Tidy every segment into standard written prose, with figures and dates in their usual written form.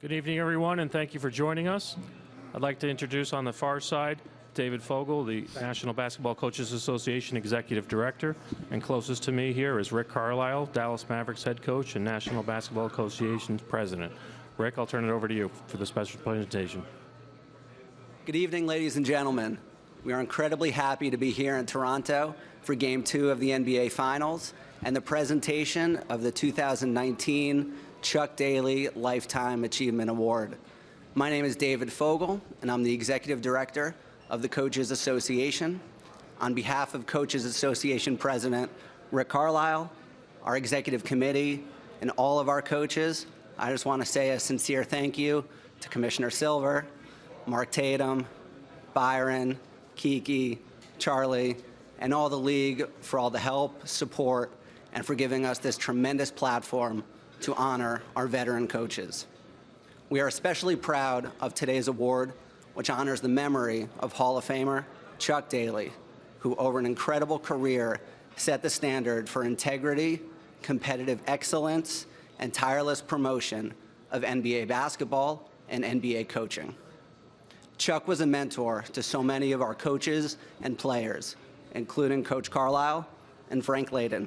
Good evening, everyone, and thank you for joining us. I'd like to introduce on the far side David Fogel, the National Basketball Coaches Association Executive Director, and closest to me here is Rick Carlisle, Dallas Mavericks head coach and National Basketball Association's president. Rick, I'll turn it over to you for the special presentation. Good evening, ladies and gentlemen. We are incredibly happy to be here in Toronto for Game 2 of the NBA Finals and the presentation of the 2019 Chuck Daly Lifetime Achievement Award. My name is David Fogel, and I'm the Executive Director of the Coaches Association. On behalf of Coaches Association President Rick Carlisle, our Executive Committee, and all of our coaches, I just want to say a sincere thank you to Commissioner Silver, Mark Tatum, Byron, Kiki, Charlie, and all the league for all the help, support, and for giving us this tremendous platform to honor our veteran coaches. We are especially proud of today's award, which honors the memory of Hall of Famer Chuck Daly, who over an incredible career set the standard for integrity, competitive excellence, and tireless promotion of NBA basketball and NBA coaching. Chuck was a mentor to so many of our coaches and players, including Coach Carlisle and Frank Layden.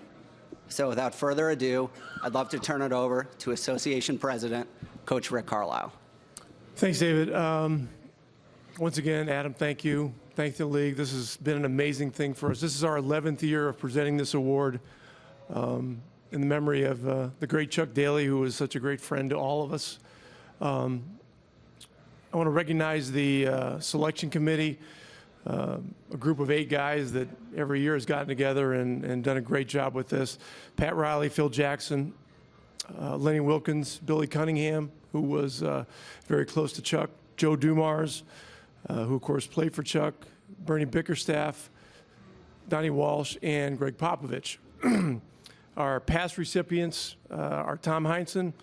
So without further ado, I'd love to turn it over to Association President, Coach Rick Carlisle. Thanks, David. Once again, Adam, thank you. Thank the league. This has been an amazing thing for us. This is our 11th year of presenting this award in the memory of the great Chuck Daly, who was such a great friend to all of us. I want to recognize the selection committee, a group of 8 guys that every year has gotten together and done a great job with this. Pat Riley, Phil Jackson, Lenny Wilkens, Billy Cunningham, who was very close to Chuck, Joe Dumars, who of course played for Chuck, Bernie Bickerstaff, Donnie Walsh, and Greg Popovich. Our past recipients are Tom Heinsohn,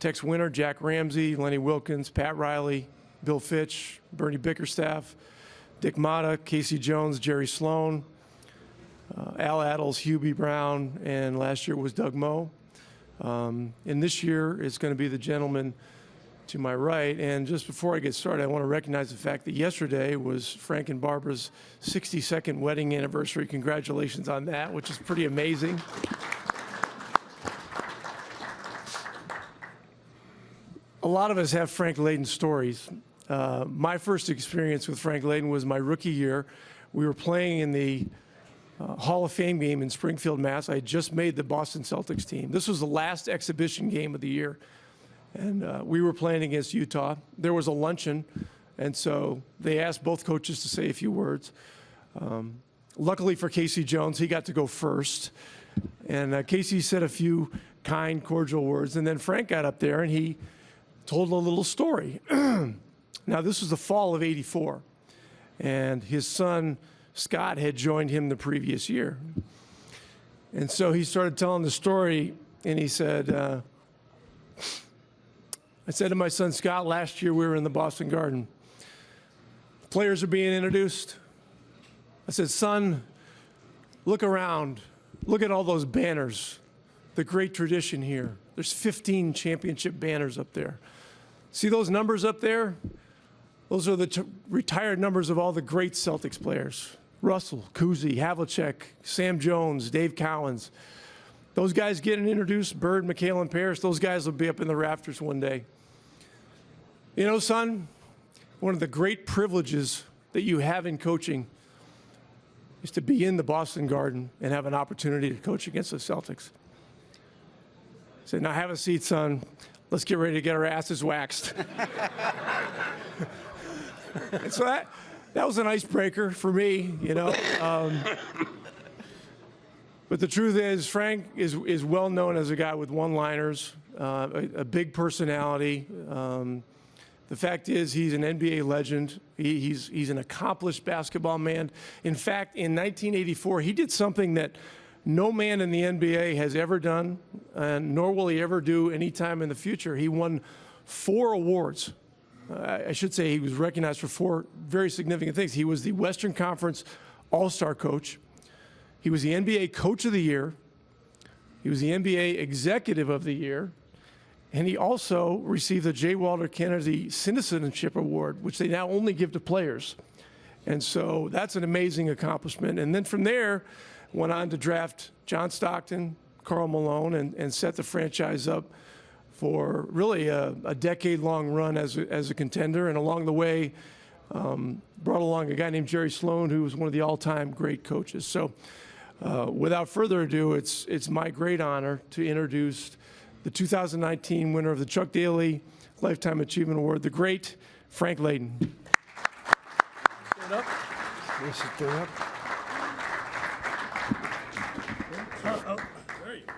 Tex Winter, Jack Ramsay, Lenny Wilkens, Pat Riley, Bill Fitch, Bernie Bickerstaff, Dick Motta, Casey Jones, Jerry Sloan, Al Attles, Hubie Brown, and last year was Doug Moe. And this year it's going to be the gentleman to my right. And just before I get started, I want to recognize the fact that yesterday was Frank and Barbara's 62nd wedding anniversary. Congratulations on that, which is pretty amazing. A lot of us have Frank Layden stories. My first experience with Frank Layden was my rookie year. We were playing in the Hall of Fame game in Springfield, Mass. I had just made the Boston Celtics team. This was the last exhibition game of the year. And we were playing against Utah. There was a luncheon, and so they asked both coaches to say a few words. Luckily for Casey Jones, he got to go first. And Casey said a few kind, cordial words. And then Frank got up there, and he told a little story. Now, this was the fall of '84, and his son, Scott, had joined him the previous year. And so he started telling the story, and he said, I said to my son, Scott, last year we were in the Boston Garden. Players are being introduced. I said, son, look around. Look at all those banners. The great tradition here. There's 15 championship banners up there. See those numbers up there? Those are the retired numbers of all the great Celtics players. Russell, Cousy, Havlicek, Sam Jones, Dave Cowens. Those guys getting introduced, Bird, McHale, and Parrish, those guys will be up in the rafters one day. You know, son, one of the great privileges that you have in coaching is to be in the Boston Garden and have an opportunity to coach against the Celtics. I said, now have a seat, son. Let's get ready to get our asses waxed. And so that was an icebreaker for me, you know. But the truth is, Frank is well known as a guy with one-liners, a big personality. The fact is, he's an NBA legend. He's an accomplished basketball man. In fact, in 1984, he did something that no man in the NBA has ever done, and nor will he ever do anytime in the future. He won 4 awards. I should say he was recognized for 4 very significant things. He was the Western Conference All-Star coach. He was the NBA Coach of the Year. He was the NBA Executive of the Year. And he also received the J. Walter Kennedy Citizenship Award, which they now only give to players. And so that's an amazing accomplishment. And then from there, went on to draft John Stockton, Karl Malone, and set the franchise up for really a decade-long run as a contender. And along the way, brought along a guy named Jerry Sloan, who was one of the all-time great coaches. So without further ado, it's my great honor to introduce the 2019 winner of the Chuck Daly Lifetime Achievement Award, the great Frank Layden. Stand up. Yes, stand up. There you go.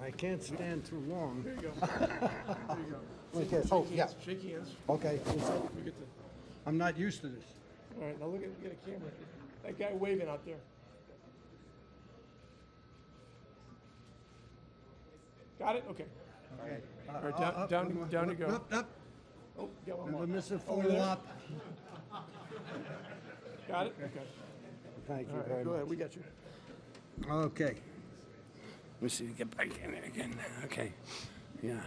I can't stand too long. There you go. There you go. Okay. Oh, yeah. Shake hands. Okay. We get the- I'm not used to this. All right, now look at a camera. That guy waving out there. Got it? Okay. Okay. All right, down you go. Up. Oh, got one Never more. miss a Over photo there. op. Got it? Okay. Thank you All right, very go much. ahead, we got you. Okay. Let me see. Get back in there again. Okay. Yeah.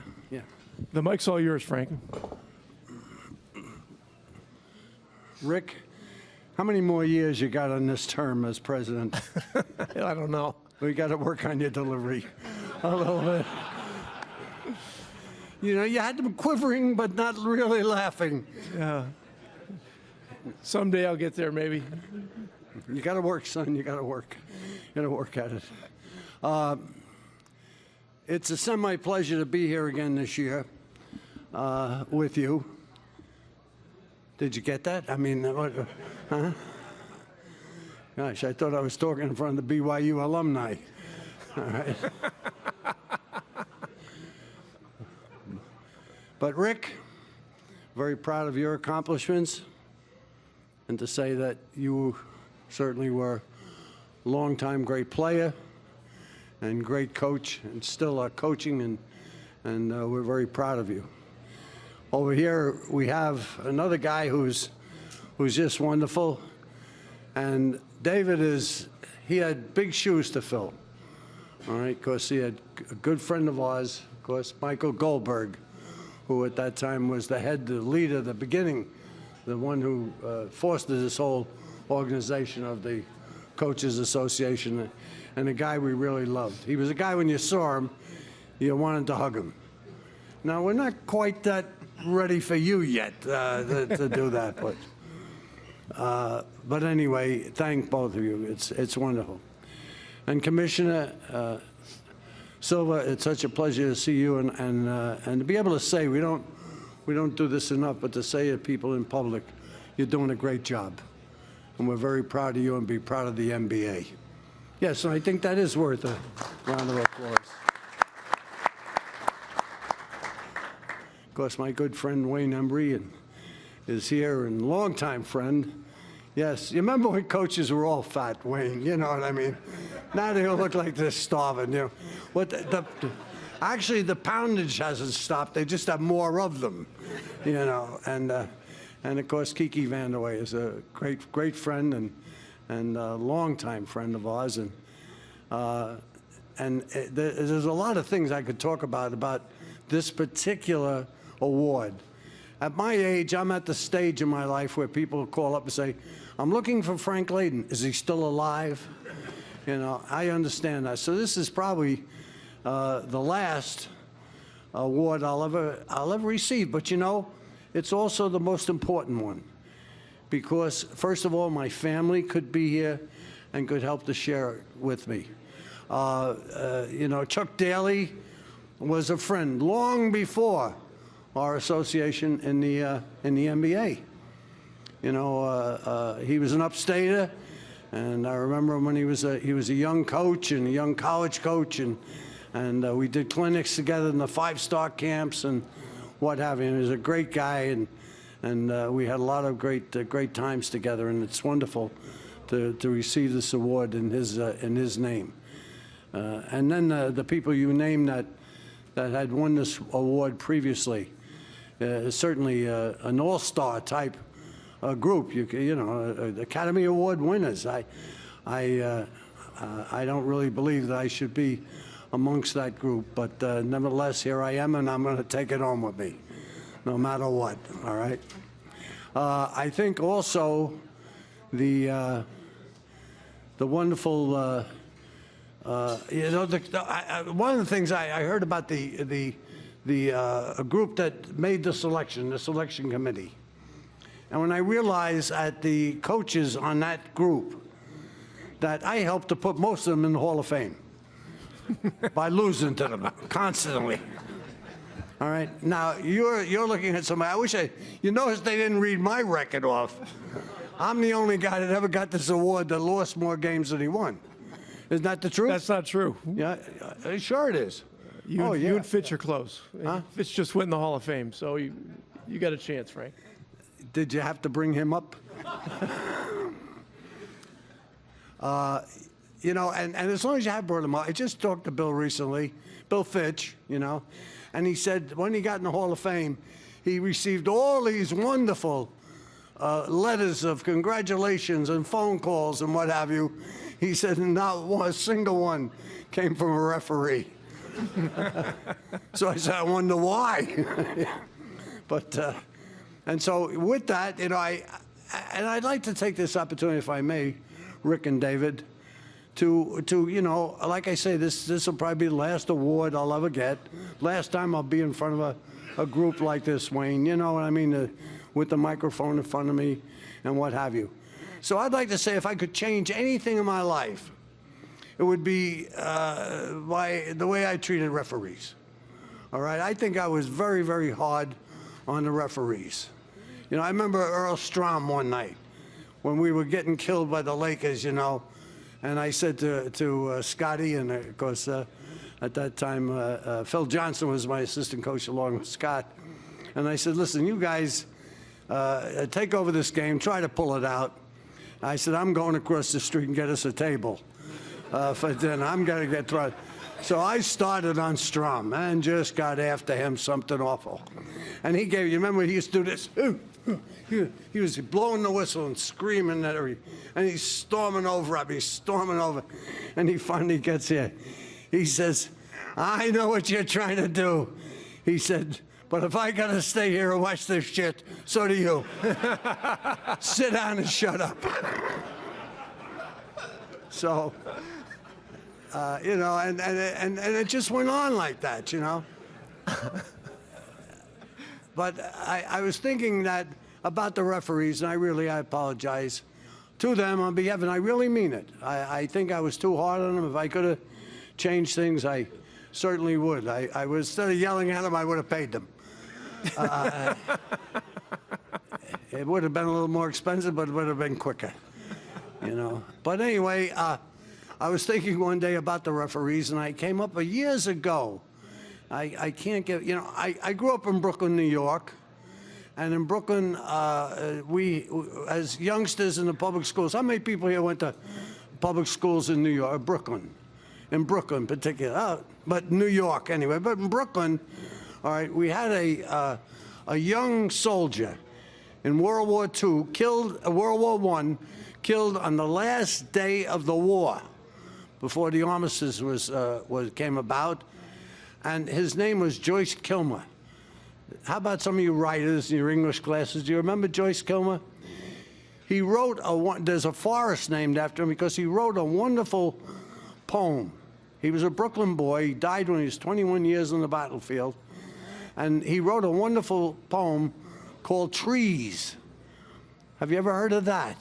The mic's all yours, Frank. Rick, how many more years you got on this term as president? I don't know. We got to work on your delivery a little bit. You know, you had them quivering, but not really laughing. Yeah. Someday I'll get there, maybe. You got to work, son. You got to work. You got to work at it. It's a semi-pleasure to be here again this year with you. Did you get that? I mean, huh? Gosh, I thought I was talking in front of the BYU alumni. All right. But Rick, very proud of your accomplishments, and to say that you certainly were a longtime great player and great coach, and still are coaching, and we're very proud of you. Over here we have another guy who's just wonderful, and David he had big shoes to fill. All right, because he had a good friend of ours, of course, Michael Goldberg, who at that time was the leader, the beginning, the one who fostered this whole organization of the Coaches Association, and a guy we really loved. He was a guy, when you saw him, you wanted to hug him. Now, we're not quite that ready for you yet to do that, but anyway, thank both of you. It's wonderful. And Commissioner Silva, it's such a pleasure to see you, and to be able to say, we don't do this enough, but to say to people in public, you're doing a great job, and we're very proud of you and be proud of the NBA. Yes, and I think that is worth a round of applause. Of course, my good friend Wayne Embry is here, and longtime friend. Yes, you remember when coaches were all fat, Wayne? You know what I mean? Now they all look like they're starving. You know, actually the poundage hasn't stopped. They just have more of them. You know, and of course Kiki Vandeweghe is a great friend and a longtime friend of ours, and there's a lot of things I could talk about this particular award. At my age, I'm at the stage in my life where people call up and say, I'm looking for Frank Layden. Is he still alive? You know, I understand that. So this is probably the last award I'll ever receive. But you know, it's also the most important one, because first of all, my family could be here and could help to share it with me. You know, Chuck Daly was a friend long before our association in the NBA. You know, he was an upstater, and I remember him when he was a young coach and a young college coach, and we did clinics together in the five-star camps and what have you. He was a great guy, and we had a lot of great times together, and it's wonderful to receive this award in his name. And then the people you named that had won this award previously, certainly an all-star type group. You know, Academy Award winners. I don't really believe that I should be amongst that group. But nevertheless, here I am, and I'm going to take it home with me, no matter what, all right? I think also the wonderful, one of the things I heard about the group that made the selection committee. And when I realized at the coaches on that group that I helped to put most of them in the Hall of Fame by losing to them constantly. All right, now you're looking at somebody. You notice they didn't read my record off. I'm the only guy that ever got this award that lost more games than he won. Isn't that the truth? That's not true. Yeah, sure it is. You and Fitch are close. Huh? Fitch just went in the Hall of Fame, so you got a chance, Frank. Did you have to bring him up? You know, and as long as you have brought him up, I just talked to Bill recently, Bill Fitch, you know, and he said when he got in the Hall of Fame, he received all these wonderful letters of congratulations and phone calls and what have you. He said not a single one came from a referee. So I said, I wonder why. But, and so with that, you know, I'd like to take this opportunity, if I may, Rick and David, to you know, like I say, this will probably be the last award I'll ever get. Last time I'll be in front of a group like this, Wayne, you know what I mean, with the microphone in front of me and what have you. So I'd like to say if I could change anything in my life, it would be the way I treated referees. All right, I think I was very, very hard on the referees. You know, I remember Earl Strom one night when we were getting killed by the Lakers, you know, and I said to Scotty, and of course at that time Phil Johnson was my assistant coach along with Scott, and I said, listen, you guys take over this game, try to pull it out. I said, I'm going across the street and get us a table for dinner. I'm going to get through. So I started on Strom and just got after him something awful. And he gave, you remember he used to do this? He was blowing the whistle and screaming at her. And he's storming over at me, he's storming over. And he finally gets here. He says, I know what you're trying to do. He said, but if I got to stay here and watch this shit, so do you. Sit down and shut up. So, you know, and it just went on like that, you know. But I was thinking that about the referees, and I apologize to them on behalf, and I really mean it. I think I was too hard on them. If I could have changed things, I certainly would. I was, instead of yelling at them, I would have paid them. It would have been a little more expensive, but it would have been quicker, you know. But anyway, I was thinking one day about the referees, and I came up years ago. I can't get, you know, I grew up in Brooklyn, New York. And in Brooklyn, we, as youngsters in the public schools, how many people here went to public schools in New York, Brooklyn? In Brooklyn in particular, but New York anyway. But in Brooklyn, all right, we had a young soldier in World War II, World War I, killed on the last day of the war, before the armistice came about, and his name was Joyce Kilmer. How about some of you writers in your English classes? Do you remember Joyce Kilmer? He wrote there's a forest named after him because he wrote a wonderful poem. He was a Brooklyn boy. He died when he was 21 years on the battlefield. And he wrote a wonderful poem called Trees. Have you ever heard of that?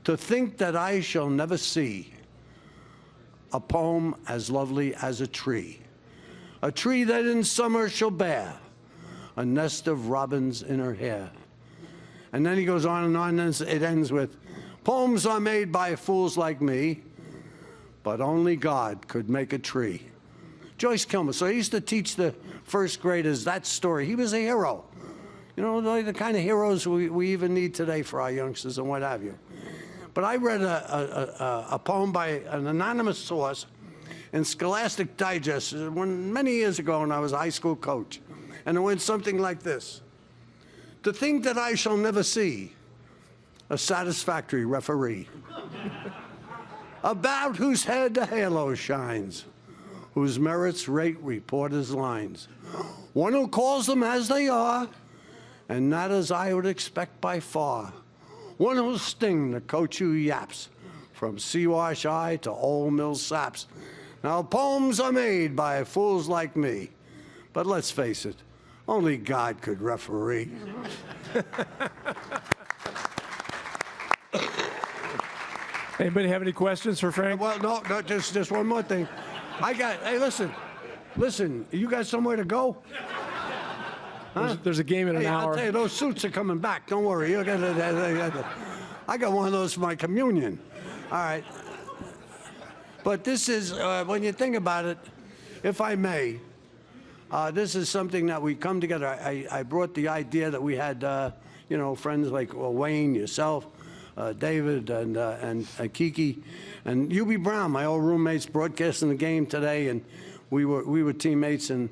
To think that I shall never see a poem as lovely as a tree that in summer shall bear a nest of robins in her hair. And then he goes on, and it ends with, poems are made by fools like me, but only God could make a tree. Joyce Kilmer. So I used to teach the first graders that story. He was a hero. You know, like the kind of heroes we even need today for our youngsters and what have you. But I read a poem by an anonymous source in Scholastic Digest many years ago when I was a high school coach. And it went something like this. To think that I shall never see a satisfactory referee, about whose head a halo shines, whose merits rate reporters' lines. One who calls them as they are, and not as I would expect by far. One who'll sting the coach who yaps, from Seawash Eye to Old Mill Saps. Now, poems are made by fools like me, but let's face it, only God could referee. Anybody have any questions for Frank? Well, no, just one more thing. Hey, listen, you got somewhere to go? Huh? There's a game in an hour. I'll tell you, those suits are coming back. Don't worry. I got one of those for my communion. All right. But this is, when you think about it, if I may, this is something that we come together. I brought the idea that we had, friends like Wayne, yourself, David, and Kiki, and Hubie Brown, my old roommates, broadcasting the game today, and we were teammates and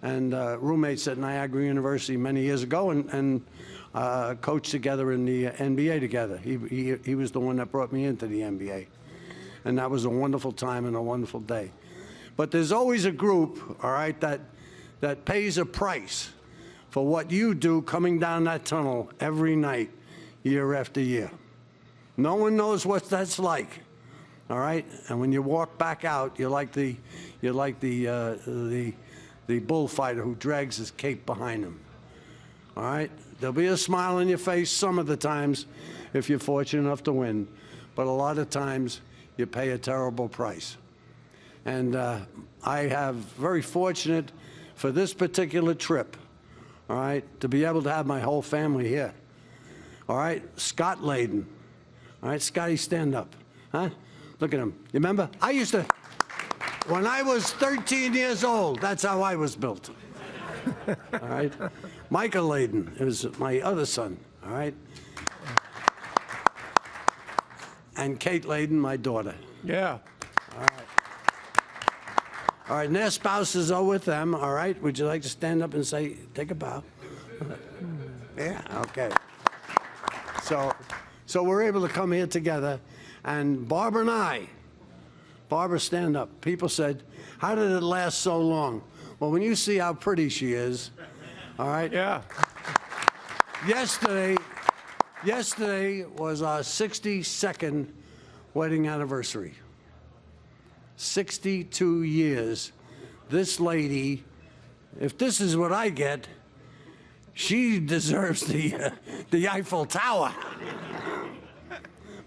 roommates at Niagara University many years ago, and coached together in the NBA together. He was the one that brought me into the NBA, and that was a wonderful time and a wonderful day. But there's always a group, all right, that pays a price for what you do coming down that tunnel every night, year after year. No one knows what that's like, all right. And when you walk back out, you're like the bullfighter who drags his cape behind him. All right? There'll be a smile on your face some of the times if you're fortunate enough to win, but a lot of times you pay a terrible price. And I have very fortunate for this particular trip, all right, to be able to have my whole family here. All right? Scott Layden. All right, Scotty, stand up. Huh? Look at him. You remember? I used to... When I was 13 years old, that's how I was built. All right? Michael Layden is my other son, all right? And Kate Layden, my daughter. Yeah. All right. All right, and their spouses are with them, all right? Would you like to stand up and say, take a bow? Yeah, okay. So we're able to come here together, and Barbara and I, Barbara, stand up. People said, how did it last so long? Well, when you see how pretty she is, all right? Yeah. Yesterday was our 62nd wedding anniversary. 62 years. This lady, if this is what I get, she deserves the Eiffel Tower.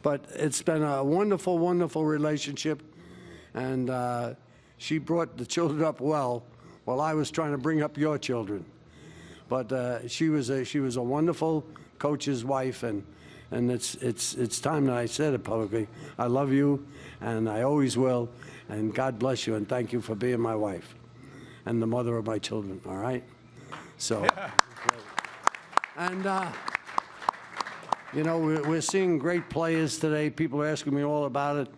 But it's been a wonderful, wonderful relationship. And she brought the children up well while I was trying to bring up your children. But she was a wonderful coach's wife, and it's time that I said it publicly. I love you, and I always will, and God bless you, and thank you for being my wife and the mother of my children. All right. So, yeah. And we're seeing great players today. People are asking me all about it.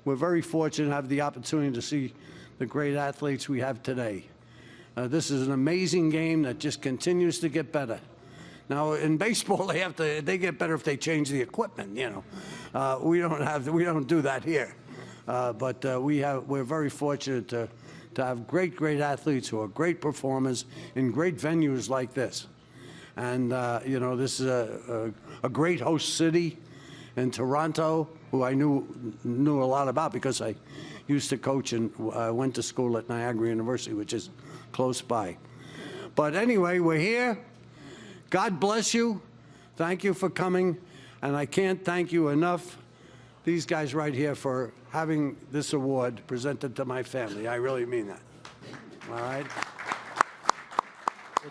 We're very fortunate to have the opportunity to see the great athletes we have today. This is an amazing game that just continues to get better. Now, in baseball, they get better if they change the equipment. We don't do that here. But we're very fortunate to have great athletes who are great performers in great venues like this. And this is a great host city in Toronto, who I knew a lot about because I used to coach and went to school at Niagara University, which is close by. But anyway, we're here. God bless you. Thank you for coming. And I can't thank you enough, these guys right here, for having this award presented to my family. I really mean that. All right?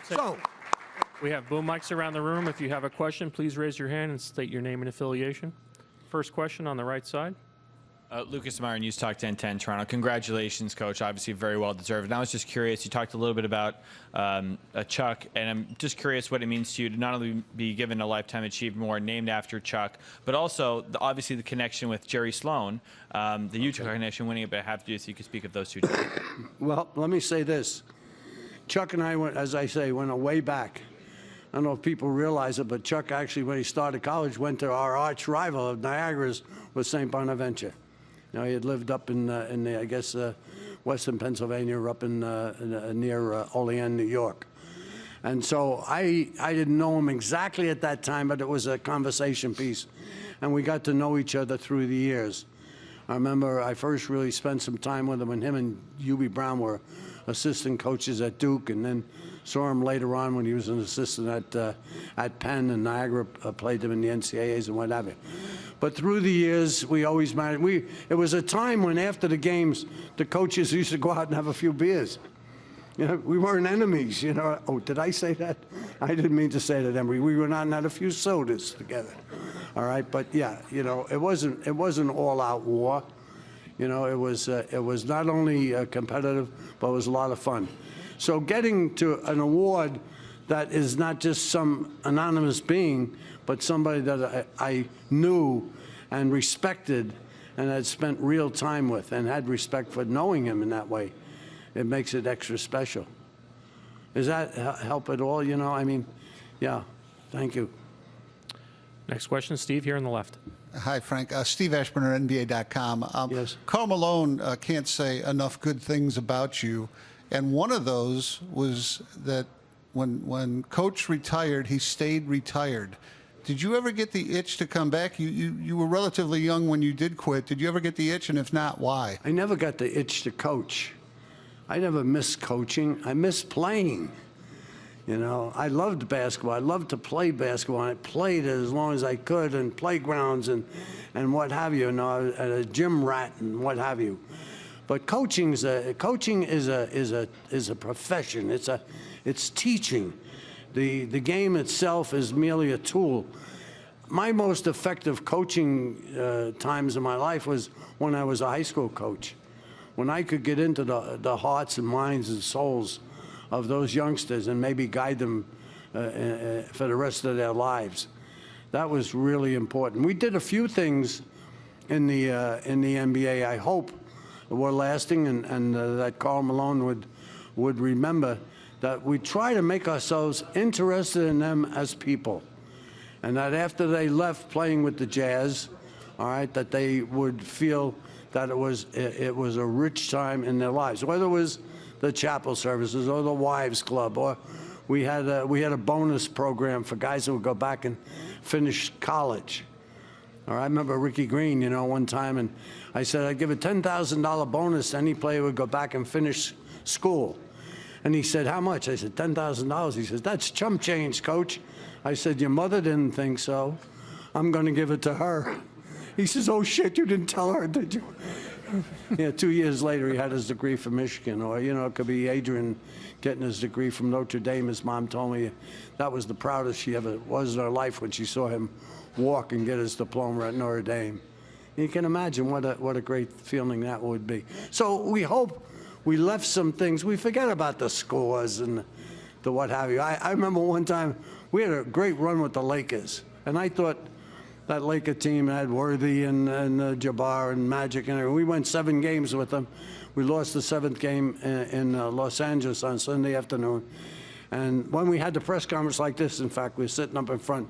So, we have boom mics around the room. If you have a question, please raise your hand and state your name and affiliation. First question on the right side. Lucas Meyer, News Talk 1010 Toronto. Congratulations, Coach. Obviously very well deserved. And I was just curious, you talked a little bit about Chuck, and I'm just curious what it means to you to not only be given a Lifetime Achievement Award named after Chuck, but also obviously the connection with Jerry Sloan, the Utah connection, winning it by half due, so you could speak of those two. Well, let me say this. Chuck and I went, as I say, went way back. I don't know if people realize it, but Chuck actually, when he started college, went to our arch rival of Niagara's, was St. Bonaventure. He had lived up in the I guess, Western Pennsylvania, up in near Olean, New York. And so I didn't know him exactly at that time, but it was a conversation piece. And we got to know each other through the years. I remember I first really spent some time with him when him and Hubie Brown were assistant coaches at Duke, and then saw him later on when he was an assistant at Penn, and Niagara played him in the NCAAs and what have you. But through the years, we always managed. It was a time when after the games, the coaches used to go out and have a few beers. You know, we weren't enemies, you know. Oh, did I say that? I didn't mean to say that, Emery. We went out and had a few sodas together. All right, but yeah, you know, it wasn't all-out war. You know, it was not only competitive, but it was a lot of fun. So getting to an award that is not just some anonymous being, but somebody that I knew and respected and had spent real time with and had respect for knowing him in that way, it makes it extra special. Does that help at all? You know, I mean, yeah, thank you. Next question, Steve, here on the left. Hi, Frank. Steve Ashburner, NBA.com. Yes. Karl Malone can't say enough good things about you. And one of those was that when Coach retired, he stayed retired. Did you ever get the itch to come back? You were relatively young when you did quit. Did you ever get the itch? And if not, why? I never got the itch to coach. I never missed coaching. I missed playing. You know, I loved basketball. I loved to play basketball. I played it as long as I could in playgrounds and what have you. You know, I was a gym rat and what have you. But coaching is a profession. It's teaching. The game itself is merely a tool. My most effective coaching times in my life was when I was a high school coach, when I could get into the hearts and minds and souls of those youngsters and maybe guide them for the rest of their lives. That was really important. We did a few things in the NBA, I hope, were lasting, and that Karl Malone would remember, that we try to make ourselves interested in them as people, and that after they left playing with the Jazz, all right, that they would feel that it was a rich time in their lives, whether it was the chapel services or the wives club, or we had a bonus program for guys who would go back and finish college. All right, I remember Ricky Green, you know, one time, and I said I'd give a $10,000 bonus to any player who would go back and finish school. And he said, how much? I said, $10,000. He says, that's chump change, Coach. I said, your mother didn't think so. I'm going to give it to her. He says, oh, shit, you didn't tell her, did you? Yeah, 2 years later, he had his degree from Michigan. Or, you know, it could be Adrian getting his degree from Notre Dame. His mom told me that was the proudest she ever was in her life when she saw him walk and get his diploma at Notre Dame. You can imagine what a great feeling that would be. So we hope we left some things. We forget about the scores and the what have you. I remember one time we had a great run with the Lakers, and I thought that Laker team had Worthy and Jabbar and Magic and everything. We went 7 games with them. We lost the 7th game in Los Angeles on Sunday afternoon. And when we had the press conference like this, in fact, we were sitting up in front,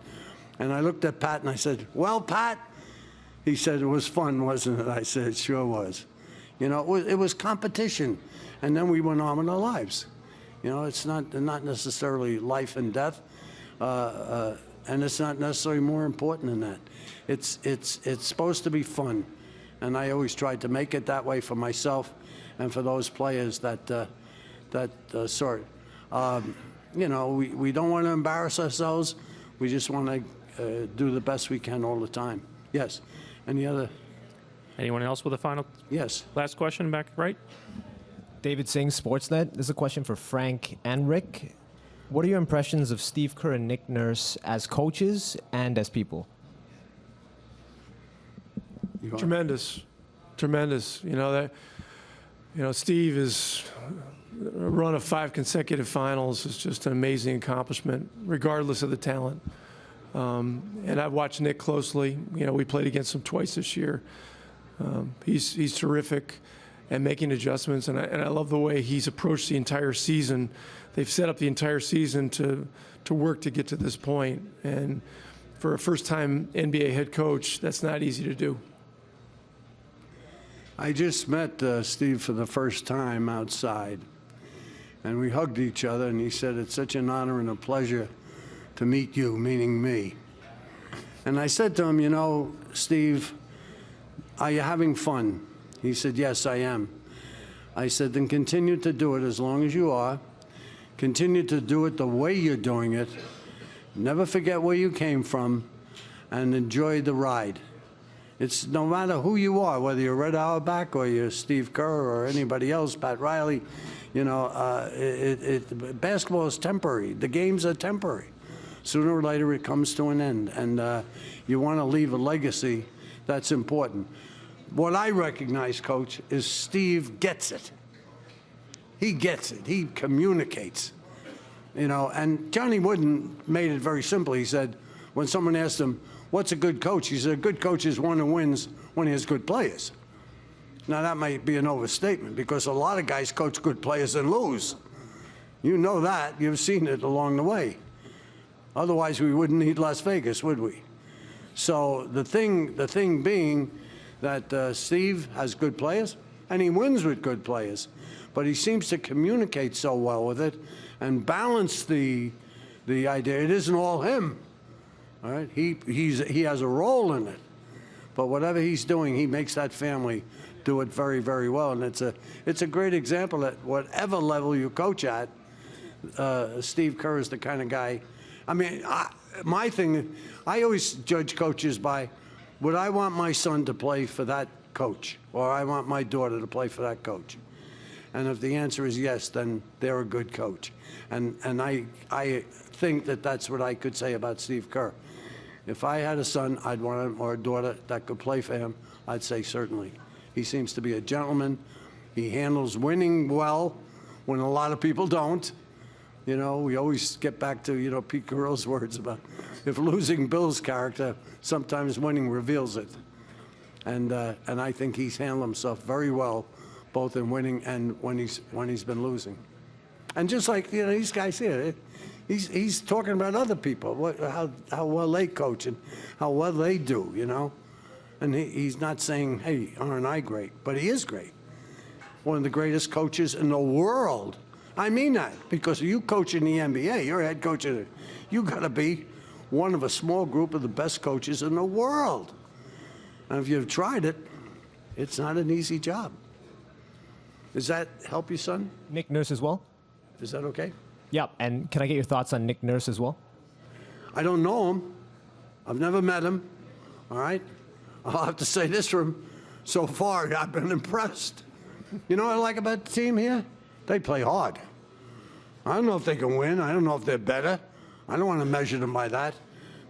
and I looked at Pat and I said, well, Pat? He said, it was fun, wasn't it? I said, it sure was. You know, it was competition. And then we went on with our lives. You know, it's not necessarily life and death. And it's not necessarily more important than that. It's supposed to be fun, and I always tried to make it that way for myself and for those players that sort. You know, we don't want to embarrass ourselves. We just want to do the best we can all the time. Yes. Any other? Anyone else with a final? Yes. Last question back right. David Singh, Sportsnet. This is a question for Frank and Rick. What are your impressions of Steve Kerr and Nick Nurse as coaches and as people? Tremendous, tremendous. You know, Steve is a run of 5 consecutive finals is just an amazing accomplishment, regardless of the talent. And I've watched Nick closely. You know, we played against him twice this year. He's terrific at making adjustments, and I love the way he's approached the entire season. They've set up the entire season to work to get to this point. And for a first-time NBA head coach, that's not easy to do. I just met Steve for the first time outside, and we hugged each other, and he said, it's such an honor and a pleasure to meet you, meaning me. And I said to him, you know, Steve, are you having fun? He said, yes, I am. I said, then continue to do it as long as you are. Continue to do it the way you're doing it. Never forget where you came from, and enjoy the ride. It's no matter who you are, whether you're Red Auerbach or you're Steve Kerr or anybody else, Pat Riley, you know, basketball is temporary. The games are temporary. Sooner or later it comes to an end, and you want to leave a legacy. That's important. What I recognize, Coach, is Steve gets it. He gets it. He communicates. You know, and Johnny Wooden made it very simple. He said, when someone asked him, what's a good coach? He said, a good coach is one who wins when he has good players. Now, that might be an overstatement because a lot of guys coach good players and lose. You know that. You've seen it along the way. Otherwise, we wouldn't need Las Vegas, would we? So the thing being that Steve has good players, and he wins with good players, but he seems to communicate so well with it and balance the idea. It isn't all him. All right, he has a role in it, but whatever he's doing, he makes that family do it very, very well, and it's a great example at whatever level you coach at. Steve Kerr is the kind of guy. I mean, my thing, I always judge coaches by, would I want my son to play for that coach, or I want my daughter to play for that coach? And if the answer is yes, then they're a good coach, and I think that that's what I could say about Steve Kerr. If I had a son, I'd want him, or a daughter that could play for him, I'd say certainly. He seems to be a gentleman. He handles winning well when a lot of people don't. You know, we always get back to, you know, Pete Carrill's words about if losing builds character, sometimes winning reveals it. And I think he's handled himself very well, both in winning and when he's been losing. And just like, you know, these guys here, he's talking about other people, how well they coach and how well they do, you know. And he's not saying, hey, aren't I great? But he is great. One of the greatest coaches in the world. I mean that, because you coach in the NBA, you're a head coach in it. You got to be one of a small group of the best coaches in the world. And if you've tried it, it's not an easy job. Does that help you, son? Nick Nurse as well? Is that okay? Yep. And can I get your thoughts on Nick Nurse as well? I don't know him. I've never met him. All right? I'll have to say this for him. So far, I've been impressed. You know what I like about the team here? They play hard. I don't know if they can win. I don't know if they're better. I don't want to measure them by that.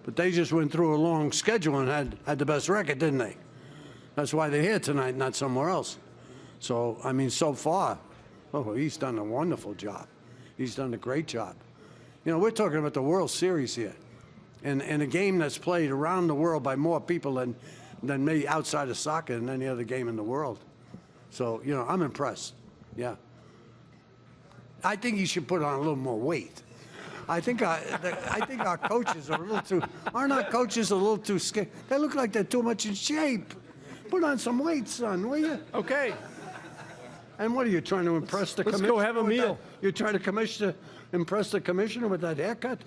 But they just went through a long schedule and had the best record, didn't they? That's why they're here tonight, not somewhere else. So, I mean, so far, oh, he's done a wonderful job. He's done a great job. You know, we're talking about the World Series here. And a game that's played around the world by more people than maybe outside of soccer than any other game in the world. So, you know, I'm impressed. Yeah. I think he should put on a little more weight. I think our coaches are a little too, aren't our coaches a little too scared? They look like they're too much in shape. Put on some weight, son, will you? Okay. And what are you trying to impress the commissioner? Let's go have a meal. You're trying to impress the commissioner with that haircut?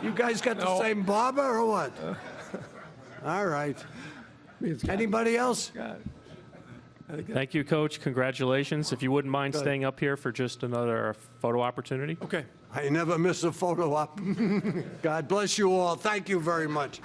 You guys got the same barber or what? All right. Anybody else? Thank you, Coach. Congratulations. If you wouldn't mind staying up here for just another photo opportunity. Okay. I never miss a photo op. God bless you all. Thank you very much.